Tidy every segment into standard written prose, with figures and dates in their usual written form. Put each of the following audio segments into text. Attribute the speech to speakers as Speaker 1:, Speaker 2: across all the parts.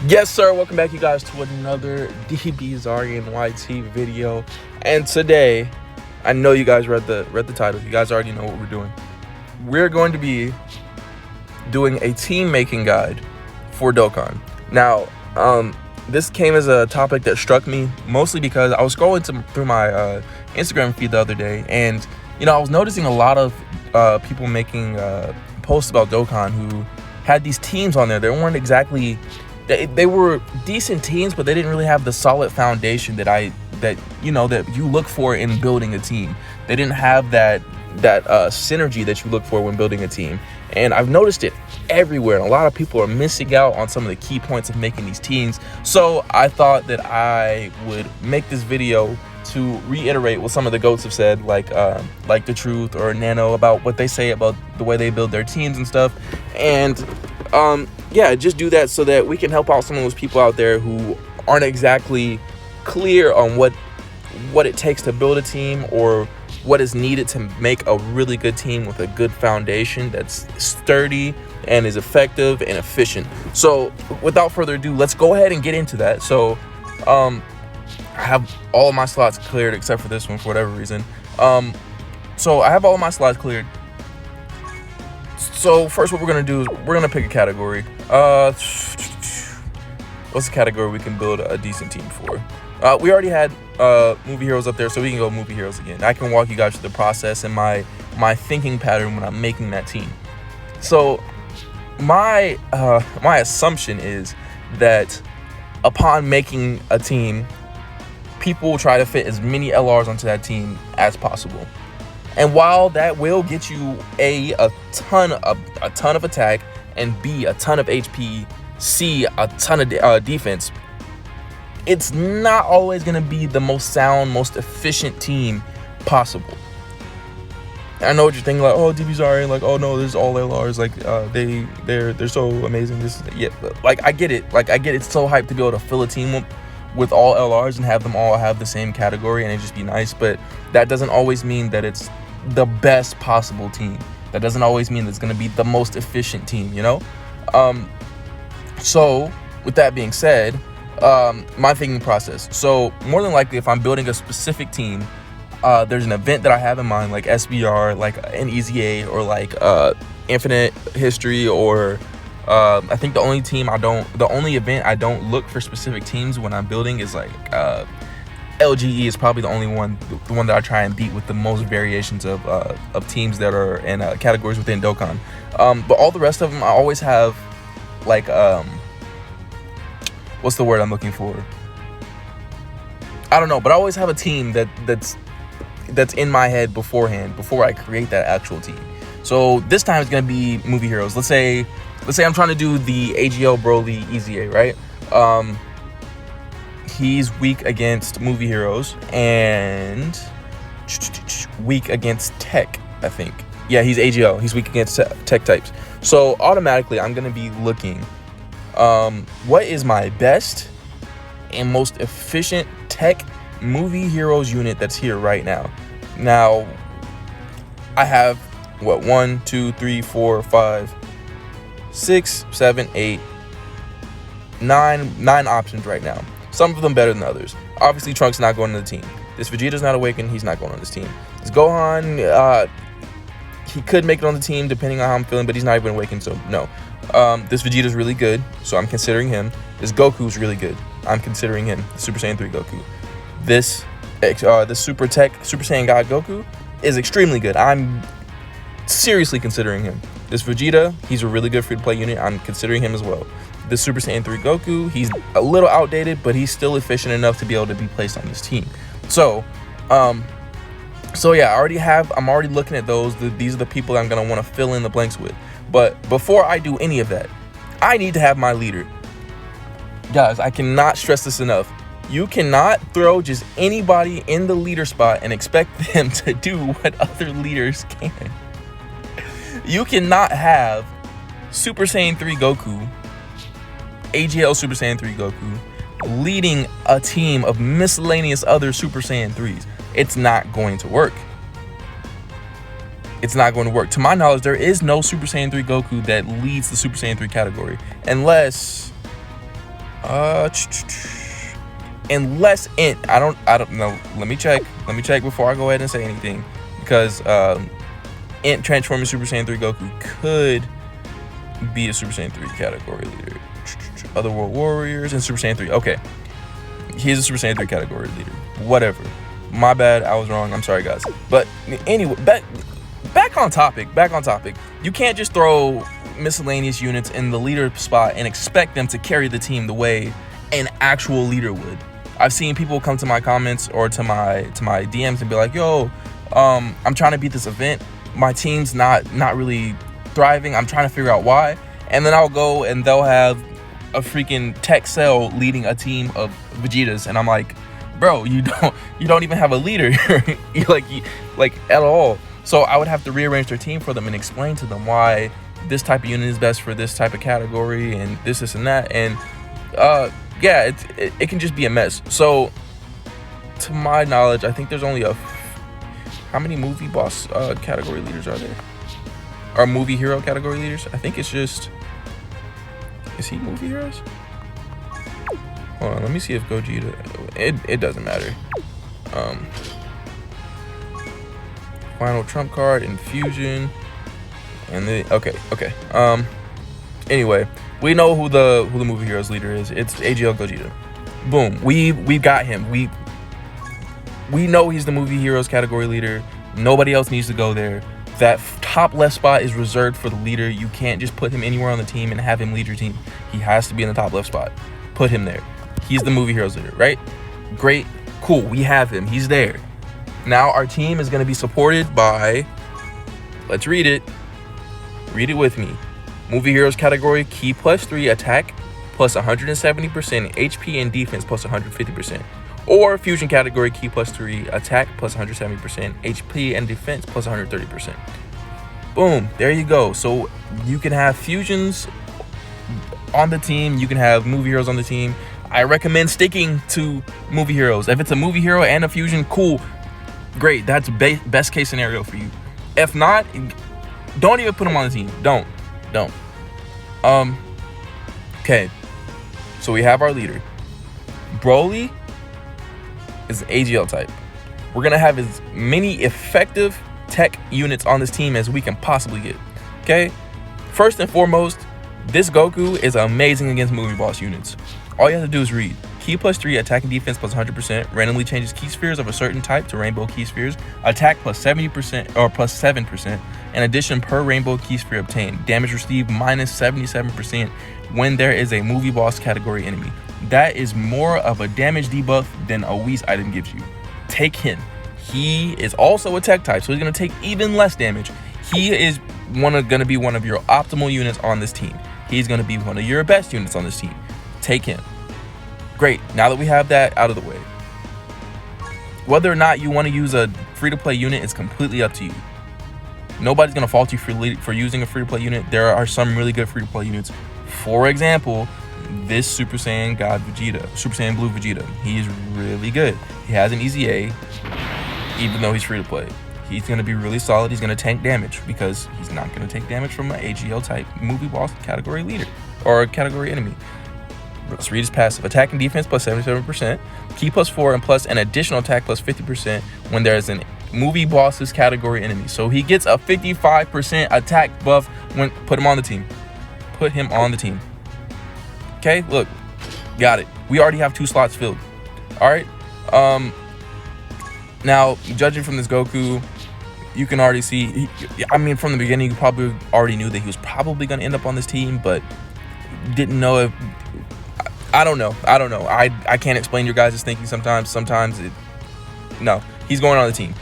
Speaker 1: Yes, sir. Welcome back, you guys, to another Dbzarrion YT video. And today, I know you guys read the title. You guys already know what we're doing. We're going to be doing a team making guide for Dokkan. Now, this came as a topic that struck me mostly because I was scrolling through my Instagram feed the other day, and I was noticing a lot of people making posts about Dokkan who had these teams on there. They weren't exactly. They were decent teams, but they didn't really have the solid foundation that you look for in building a team. They didn't have that synergy that you look for when building a team. And I've noticed it everywhere, and a lot of people are missing out on some of the key points of making these teams. So I thought that I would make this video to reiterate what some of the GOATs have said, like The Truth or Nano, about what they say about the way they build their teams and stuff. And yeah, just do that so that we can help out some of those people out there who aren't exactly clear on what it takes to build a team, or what is needed to make a really good team with a good foundation that's sturdy and is effective and efficient. So without further ado, let's go ahead and get into that. So I have all of my slots cleared except for this one for whatever reason. So I have all of my slots cleared. So first, what we're gonna do is we're gonna pick a category. What's the category we can build a decent team for? We already had movie heroes up there, so we can go movie heroes again. I can walk you guys through the process and my thinking pattern when I'm making that team. So my assumption is that upon making a team, people will try to fit as many LRs onto that team as possible. And while that will get you a ton of attack, and B, a ton of HP, C, a ton of defense, it's not always going to be the most sound, most efficient team possible. I know what you're thinking, like, oh, Dbzarrion, like, oh no, there's all LRs, like they're so amazing. Yeah, like I get it, it's so hyped to be able to fill a team with all LRs and have them all have the same category and it just be nice, but that doesn't always mean that it's the best possible team. That doesn't always mean that it's going to be the most efficient team, So with that being said, my thinking process. So more than likely, if I'm building a specific team, there's an event that I have in mind, like SBR, like an EZA, or like Infinite History, or I think the only event I don't look for specific teams when I'm building is like LGE is probably the one that I try and beat with the most variations of teams that are in categories within Dokkan. But all the rest of them, I always have like what's the word I'm looking for? I don't know, but I always have a team that's in my head beforehand, before I create that actual team. So this time it's gonna be movie heroes. Let's say I'm trying to do the AGL Broly EZA, right? He's weak against movie heroes and weak against tech, I think. Yeah, he's AGL. He's weak against tech types. So automatically, I'm gonna be looking, what is my best and most efficient tech movie heroes unit that's here right now? Now, I have what, 1, 2, 3, 4, 5, 6, 7, 8, 9 options right now. Some of them better than others. Obviously, Trunks not going on the team. This Vegeta's not awakened. He's not going on this team. This Gohan, he could make it on the team depending on how I'm feeling, but he's not even awakened, so no. This Vegeta's really good, so I'm considering him. This Goku's really good. I'm considering him. Super Saiyan 3 Goku. This Super Saiyan God Goku is extremely good. I'm seriously considering him. This Vegeta, he's a really good free-to-play unit. I'm considering him as well. This Super Saiyan 3 Goku, he's a little outdated, but he's still efficient enough to be able to be placed on this team. So yeah, I'm already looking at those. These are the people that I'm gonna want to fill in the blanks with. But before I do any of that, I need to have my leader. Guys, I cannot stress this enough. You cannot throw just anybody in the leader spot and expect them to do what other leaders can. You cannot have Super Saiyan 3 Goku, AGL Super Saiyan 3 Goku, leading a team of miscellaneous other Super Saiyan 3s. It's not going to work. It's not going to work. To my knowledge, there is no Super Saiyan 3 Goku that leads the Super Saiyan 3 category, unless Unless int, I don't know. Let me check before I go ahead and say anything, because int transforming Super Saiyan 3 Goku could be a Super Saiyan 3 category leader. Other World Warriors and Super Saiyan 3. Okay, he's a Super Saiyan 3 category leader. Whatever. My bad. I was wrong. I'm sorry, guys. But anyway, back on topic. You can't just throw miscellaneous units in the leader spot and expect them to carry the team the way an actual leader would. I've seen people come to my comments or to my DMs and be like, "Yo, I'm trying to beat this event. My team's not really thriving. I'm trying to figure out why." And then I'll go and they'll have a freaking tech cell leading a team of Vegetas, and I'm like, bro, you don't even have a leader like at all. So I would have to rearrange their team for them and explain to them why this type of unit is best for this type of category and this and that. And yeah, it can just be a mess. So to my knowledge, I think there's only how many movie boss category leaders are there? Or movie hero category leaders? I think it's just, is he movie heroes? Hold on, let me see if Gogeta, it doesn't matter. Final trump card, infusion, and the okay. Anyway, we know who the movie heroes leader is. It's AGL Gogeta. Boom. We got him. We know he's the movie heroes category leader. Nobody else needs to go there. That top left spot is reserved for the leader. You can't just put him anywhere on the team and have him lead your team. He has to be in the top left spot. Put him there. He's the movie heroes leader, right? Great. Cool. We have him. He's there. Now our team is going to be supported by, let's read it. Read it with me. Movie heroes category, ki +3, attack plus 170%, HP and defense plus 150%. Or fusion category, ki +3, attack plus 170%, HP and defense plus 130%. Boom, there you go. So you can have fusions on the team. You can have movie heroes on the team. I recommend sticking to movie heroes. If it's a movie hero and a fusion, cool. Great, that's best case scenario for you. If not, don't even put them on the team. Don't. Okay, so we have our leader. Broly is an AGL type. We're gonna have as many effective tech units on this team as we can possibly get. Okay, first and foremost, this Goku is amazing against movie boss units. All you have to do is read. Ki +3, attack and defense plus 100%, randomly changes key spheres of a certain type to rainbow key spheres, attack plus 70% or plus 7%, in addition per rainbow key sphere obtained, damage received minus 77% when there is a movie boss category enemy. That is more of a damage debuff than a Whis item gives you. Take him. He is also a tech type, so he's going to take even less damage. He is going to be one of your optimal units on this team. He's going to be one of your best units on this team. Take him. Great, now that we have that out of the way, whether or not you want to use a free-to-play unit is completely up to you. Nobody's going to fault you for using a free-to-play unit. There are some really good free-to-play units. For example, this Super Saiyan God Vegeta, Super Saiyan Blue Vegeta. He's really good. He has an easy A, even though he's free-to-play. He's going to be really solid. He's going to tank damage because he's not going to take damage from an AGL type movie boss category leader or a category enemy. Let's read his passive. Attack and defense plus 77%, ki +4 and plus an additional attack plus 50% when there is an movie bosses category enemy. So he gets a 55% attack buff when put him on the team. Put him on the team. Okay, look, got it. We already have 2 slots filled. All right. Now judging from this Goku, you can already see. I mean, from the beginning, you probably already knew that he was probably going to end up on this team, but didn't know if. I don't know. I can't explain your guys' thinking sometimes. No, he's going on the team.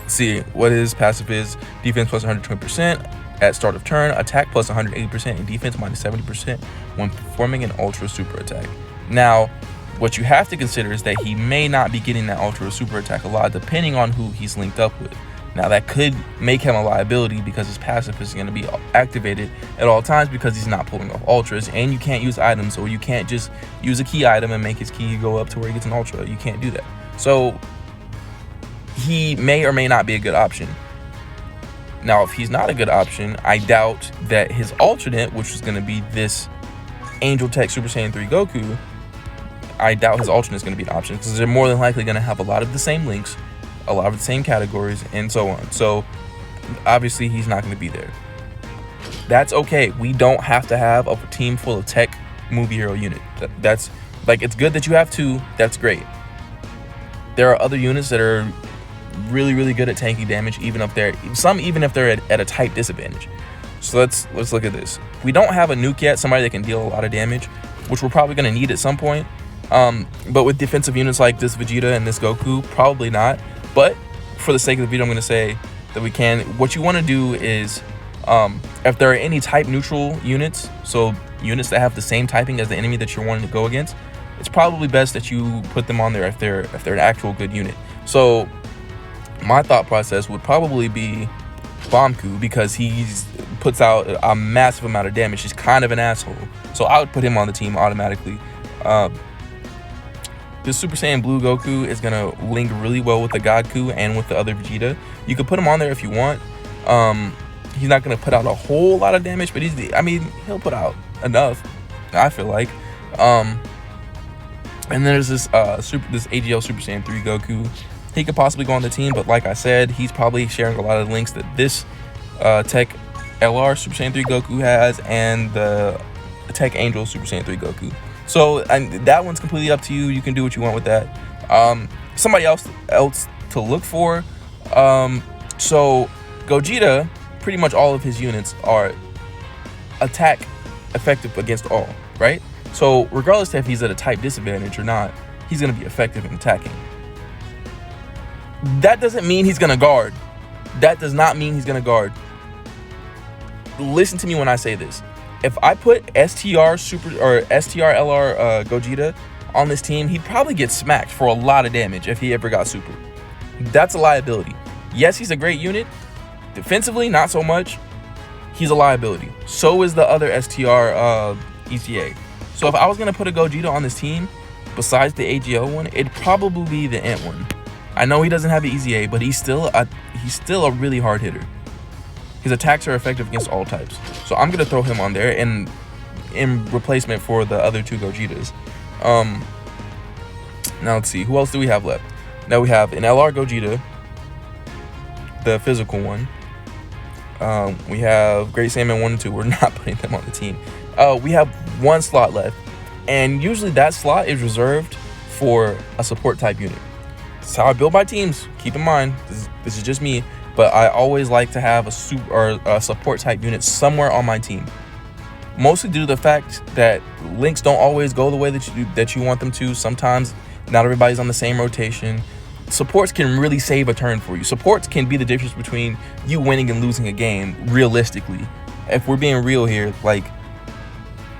Speaker 1: See what his passive is. Defense plus 120% at start of turn. Attack plus 180% and defense minus 70% when performing an ultra super attack. Now, what you have to consider is that he may not be getting that ultra super attack a lot depending on who he's linked up with. Now that could make him a liability because his passive is going to be activated at all times because he's not pulling off ultras, and you can't use items, so you can't just use a key item and make his key go up to where he gets an ultra. You can't do that. So he may or may not be a good option. Now, if he's not a good option, I doubt that his alternate, which is going to be this Angel Tech Super Saiyan 3 Goku, I doubt his alternate is going to be an option, because they're more than likely going to have a lot of the same links, a lot of the same categories, and so on. So obviously he's not going to be there. That's okay. We don't have to have a team full of tech movie hero unit. That's like, it's good that you have two. That's great. There are other units that are really, really good at tanking damage, even if they're at a type disadvantage. So let's look at this. We don't have a nuke yet, somebody that can deal a lot of damage, which we're probably going to need at some point. But with defensive units like this Vegeta and this Goku, probably not. But for the sake of the video, I'm going to say that we can. What you want to do is, if there are any type neutral units, so units that have the same typing as the enemy that you're wanting to go against, it's probably best that you put them on there if they're an actual good unit. So my thought process would probably be Bomku, because he puts out a massive amount of damage. He's kind of an asshole, so I would put him on the team automatically. This Super Saiyan Blue Goku is gonna link really well with the Godku and with the other Vegeta. You could put him on there if you want. He's not gonna put out a whole lot of damage, but he'll put out enough, I feel like. And then there's this AGL Super Saiyan 3 Goku. He could possibly go on the team, but like I said, he's probably sharing a lot of links that this Tech LR Super Saiyan 3 Goku has, and the Tech Angel Super Saiyan 3 Goku. So that one's completely up to you. You can do what you want with that. Somebody else to look for. So Gogeta, pretty much all of his units are attack effective against all, right? So regardless if he's at a type disadvantage or not, he's going to be effective in attacking. That doesn't mean he's going to guard. That does not mean he's going to guard. Listen to me when I say this. If I put STR LR Gogeta on this team, he'd probably get smacked for a lot of damage if he ever got super. That's a liability. Yes, he's a great unit. Defensively, not so much. He's a liability. So is the other STR ECA. So if I was going to put a Gogeta on this team, besides the AGL one, it'd probably be the Ant one. I know he doesn't have the EZA, but he's still a really hard hitter. His attacks are effective against all types. So I'm going to throw him on there in replacement for the other two Gogetas. Now let's see. Who else do we have left? Now we have an LR Gogeta, the physical one. We have Great Saiyaman 1 and 2. We're not putting them on the team. We have one slot left. And usually that slot is reserved for a support type unit. That's how I build my teams. Keep in mind, this is just me. But I always like to have a support type unit somewhere on my team. Mostly due to the fact that links don't always go the way that you want them to. Sometimes not everybody's on the same rotation. Supports can really save a turn for you. Supports can be the difference between you winning and losing a game, realistically. If we're being real here, like,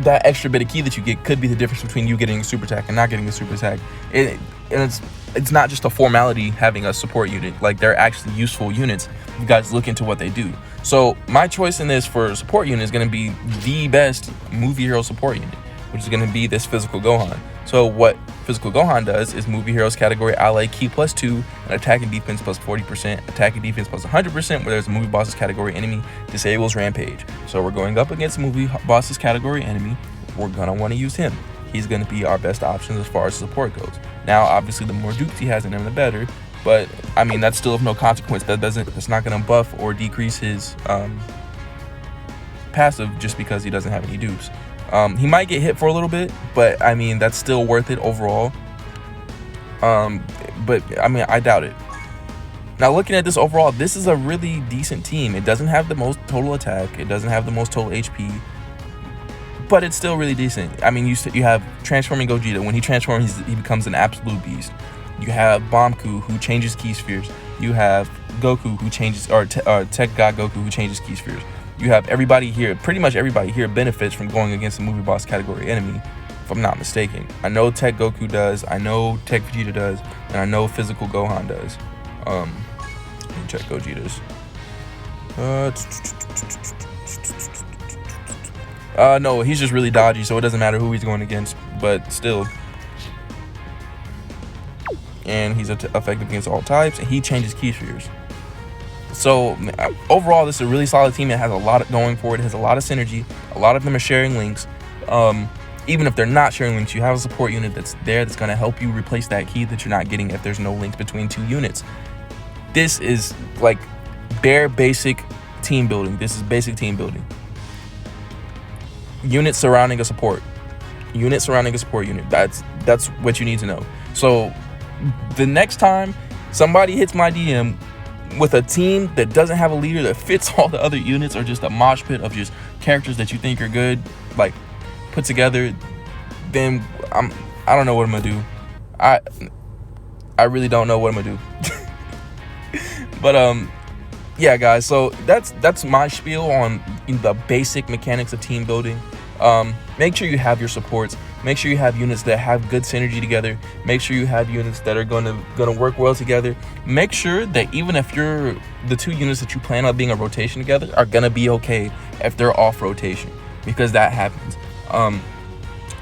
Speaker 1: that extra bit of key that you get could be the difference between you getting a super attack and not getting a super attack. And it's not just a formality having a support unit. Like, they're actually useful units. You guys look into what they do. So my choice in this for support unit is going to be the best movie hero support unit, which is going to be this Physical Gohan. So what Physical Gohan does is movie heroes category ally key +2 and attack and defense +40%, attack and defense +100%, where there's a movie bosses category enemy disables rampage. So we're going up against movie bosses category enemy. We're gonna want to use him. He's gonna be our best option as far as support goes. Now, obviously, the more dupes he has in him, the better. But I mean, that's still of no consequence. That's not gonna buff or decrease his passive just because he doesn't have any dupes. He might get hit for a little bit, but I mean, that's still worth it overall. But I mean, I doubt it. Now, looking at this overall, this is a really decent team. It doesn't have the most total attack. It doesn't have the most total HP, but it's still really decent. I mean, you have transforming Gogeta. When he transforms, he becomes an absolute beast. You have Bomku, who changes key spheres. You have Goku, who changes, or Tech God Goku, who changes key spheres. You have everybody here, pretty much everybody here benefits from going against a movie boss category enemy, if I'm not mistaken. I know Tech Goku does, I know Tech Vegeta does, and I know Physical Gohan does. Let me check Gogeta's. No, he's just really dodgy, so it doesn't matter who he's going against, but still. And he's effective against all types, and he changes key spheres. So overall, this is a really solid team. It has a lot going for it. It has a lot of synergy. A lot of them are sharing links. Even if they're not sharing links, you have a support unit that's there that's going to help you replace that key that you're not getting if there's no links between two units. This is like bare basic team building. This is basic team building. Units surrounding a support. Unit surrounding a support unit. That's what you need to know. So the next time somebody hits my DM with a team that doesn't have a leader that fits all the other units, or just a mosh pit of just characters that you think are good, like put together, then I don't know what I'm gonna do. I really don't know what I'm gonna do. But yeah, guys, so that's my spiel on the basic mechanics of team building. Make sure you have your supports. Make sure you have units that have good synergy together. Make sure you have units that are gonna work well together. Make sure that even if the two units that you plan on being a rotation together are gonna be okay if they're off rotation, because that happens.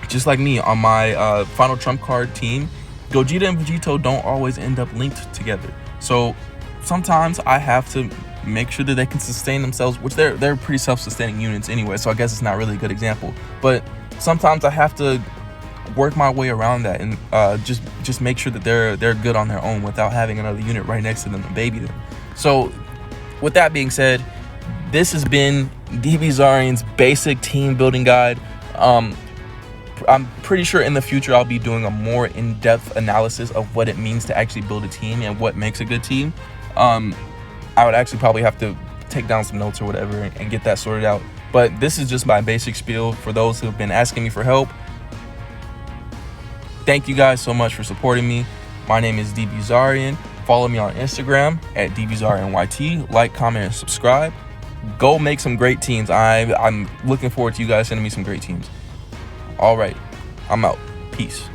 Speaker 1: Just like me on my final trump card team, Gogeta and Vegito don't always end up linked together. So sometimes I have to make sure that they can sustain themselves, which they're pretty self-sustaining units anyway, so I guess it's not really a good example. But sometimes I have to work my way around that and just make sure that they're good on their own without having another unit right next to them to baby them. So with that being said, this has been Dbzarrion's basic team building guide. I'm pretty sure in the future I'll be doing a more in-depth analysis of what it means to actually build a team and what makes a good team. I would actually probably have to take down some notes or whatever and get that sorted out. But this is just my basic spiel for those who have been asking me for help. Thank you guys so much for supporting me. My name is Dbzarrion. Follow me on Instagram at DbzarrionYT. Like, comment, and subscribe. Go make some great teams. I'm looking forward to you guys sending me some great teams. All right, I'm out. Peace.